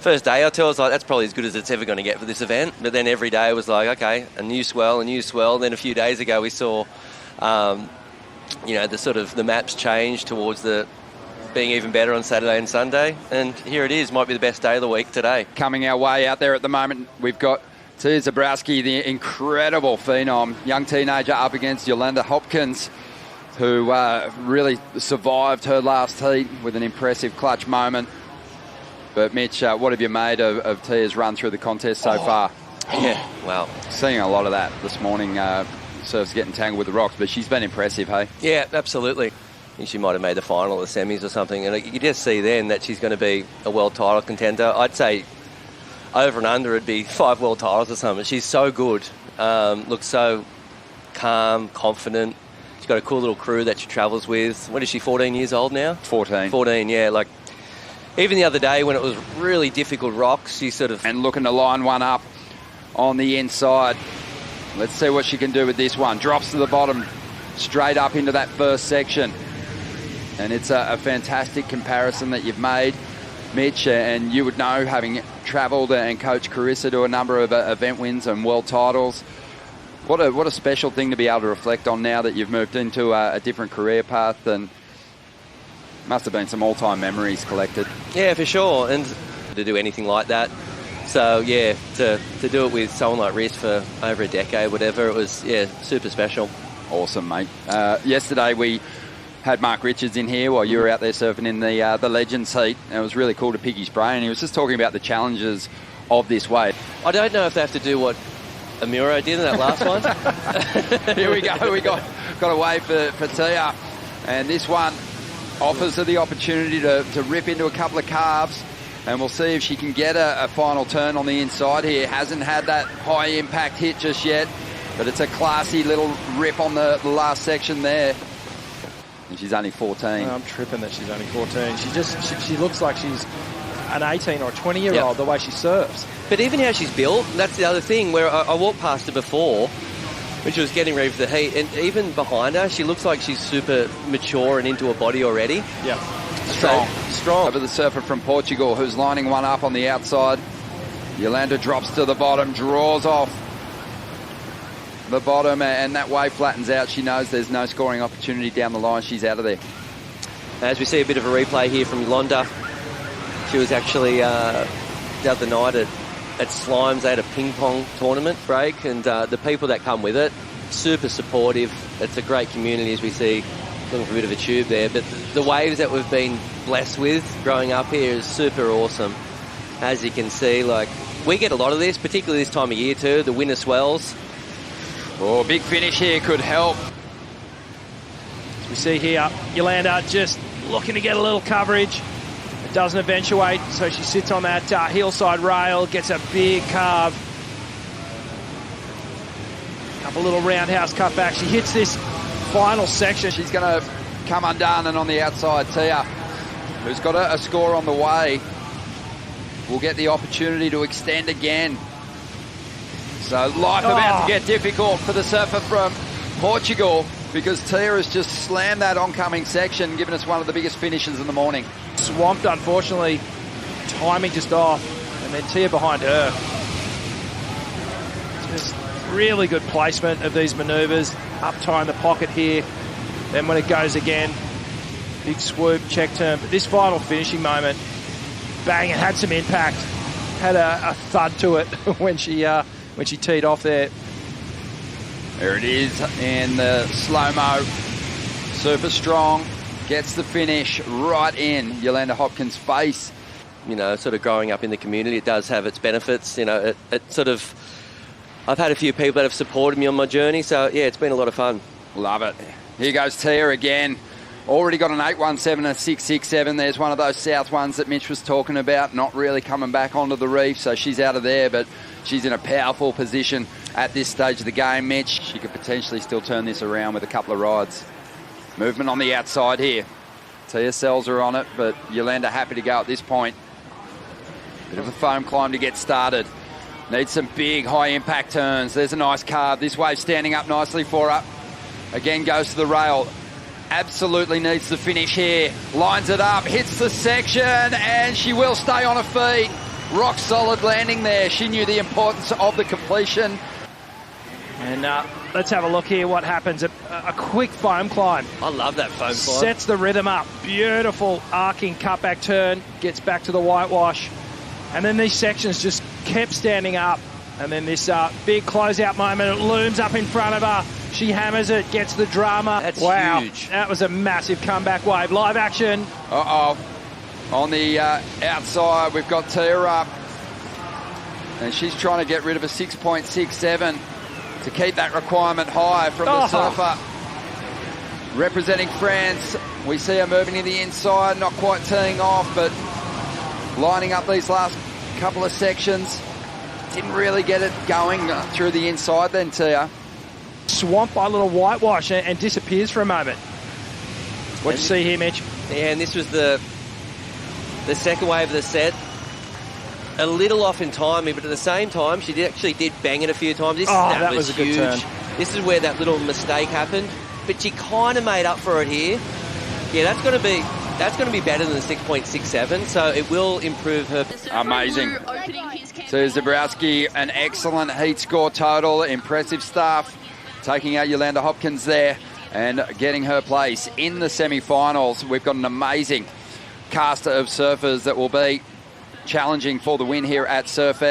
First day, I was like, that's probably as good as it's ever going to get for this event. But then every day was like, okay, a new swell. Then a few days ago, we saw, the maps change towards the being even better on Saturday and Sunday. And here it is, might be the best day of the week today. Coming our way out there at the moment, we've got Tya Zebrowski, the incredible phenom, young teenager up against Yolanda Hopkins, who really survived her last heat with an impressive clutch moment. But Mitch, what have you made of Tya's run through the contest so far? Yeah, well, seeing a lot of that this morning. Serves getting tangled with the rocks, but she's been impressive, hey? Yeah, absolutely. I think she might have made the final of the semis or something, and you could just see then that she's going to be a world title contender. I'd say over and under it'd be 5 world titles or something. She's so good, looks so calm, confident. She's got a cool little crew that she travels with. What is she, 14 years old now? 14. 14, yeah. Like, even the other day when it was really difficult rocks, she sort of... And looking to line one up on the inside. Let's see what she can do with this one. Drops to the bottom, straight up into that first section. And it's a fantastic comparison that you've made, Mitch, and you would know, having travelled and coached Carissa to a number of event wins and world titles. What a special thing to be able to reflect on now that you've moved into a different career path, and must have been some all-time memories collected. Yeah, for sure, and to do anything like that. So, yeah, to do it with someone like Riss for over a decade, whatever, it was, yeah, super special. Awesome, mate. Yesterday we had Mark Richards in here while you were out there surfing in the Legends heat, and it was really cool to pick his brain. He was just talking about the challenges of this wave. I don't know if they have to do what Amuro did in that last one. Here we go. We got a wave for Tya, and this one offers her the opportunity to rip into a couple of carves, and we'll see if she can get a final turn on the inside here. Hasn't had that high impact hit just yet, but it's a classy little rip on the last section there. And she's only 14. I'm tripping that she's only 14. She looks like she's an 18 or 20-year-old, the way she surfs. But even how she's built, that's the other thing, where I walked past her before when she was getting ready for the heat, and even behind her, she looks like she's super mature and into her body already. Yeah. Strong. Over the surfer from Portugal, who's lining one up on the outside. Yolanda drops to the bottom, draws off the bottom, and that wave flattens out. She knows there's no scoring opportunity down the line. She's out of there. As we see a bit of a replay here from Yolanda, she was actually the other night at Slimes. They had a ping pong tournament break, and the people that come with it, super supportive. It's a great community, as we see, looking for a bit of a tube there. But the waves that we've been blessed with growing up here is super awesome. As you can see, like, we get a lot of this, particularly this time of year too, the winter swells. Oh, big finish here could help. As we see here, Yolanda just looking to get a little coverage. It doesn't eventuate, so she sits on that hillside rail, gets a big carve. Couple little roundhouse cutbacks. She hits this final section. She's going to come undone, and on the outside, Tya, who's got a score on the way, will get the opportunity to extend again. So life about to get difficult for the surfer from Portugal, because Tya has just slammed that oncoming section, giving us one of the biggest finishes in the morning. Swamped, unfortunately. Timing just off. And then Tya behind her. Just really good placement of these manoeuvres. Up tie in the pocket here. Then when it goes again, big swoop, check turn. But this final finishing moment, bang, it had some impact. Had a thud to it when she teed off there. There it is, and the slow-mo, super strong, gets the finish right in Yolanda Hopkins' face. You know, sort of growing up in the community, it does have its benefits. You know, it sort of, I've had a few people that have supported me on my journey, so yeah, it's been a lot of fun. Love it. Here goes Tya again. Already got an 817 and a 667. There's one of those south ones that Mitch was talking about, not really coming back onto the reef, so she's out of there, but she's in a powerful position at this stage of the game, Mitch. She could potentially still turn this around with a couple of rides. Movement on the outside here. Tya sells her on it, but Yolanda happy to go at this point. Bit of a foam climb to get started. Needs some big high impact turns. There's a nice carve. This wave standing up nicely for her. Again goes to the rail. Absolutely needs the finish here. Lines it up, hits the section, and she will stay on her feet. rock solid landing there. She knew the importance of the completion. And let's have a look here what happens. A quick foam climb. I love that foam climb. Sets the rhythm up. Beautiful arcing cutback turn. Gets back to the whitewash. And then these sections just kept standing up. And then this big closeout moment, it looms up in front of her. She hammers it, gets the drama. That's wow, huge. That was a massive comeback wave. Live action. Uh-oh. On the outside, we've got Tya up. And she's trying to get rid of a 6.67 to keep that requirement high from the surfer. Representing France, we see her moving to the inside, not quite teeing off, but lining up these last couple of sections. Didn't really get it going through the inside then, Tya. Swamped by a little whitewash and disappears for a moment. What do you see here, Mitch? Yeah, and this was the second wave of the set. A little off in timing, but at the same time, she actually did bang it a few times. That was a good huge. turn. This is where that little mistake happened, but she kind of made up for it here. Yeah, that's going to be better than the 6.67, so it will improve her. Amazing. So Zebrowski, an excellent heat score total. Impressive stuff. Taking out Yolanda Hopkins there and getting her place in the semi-finals. We've got an amazing cast of surfers that will be challenging for the win here at SURFEST.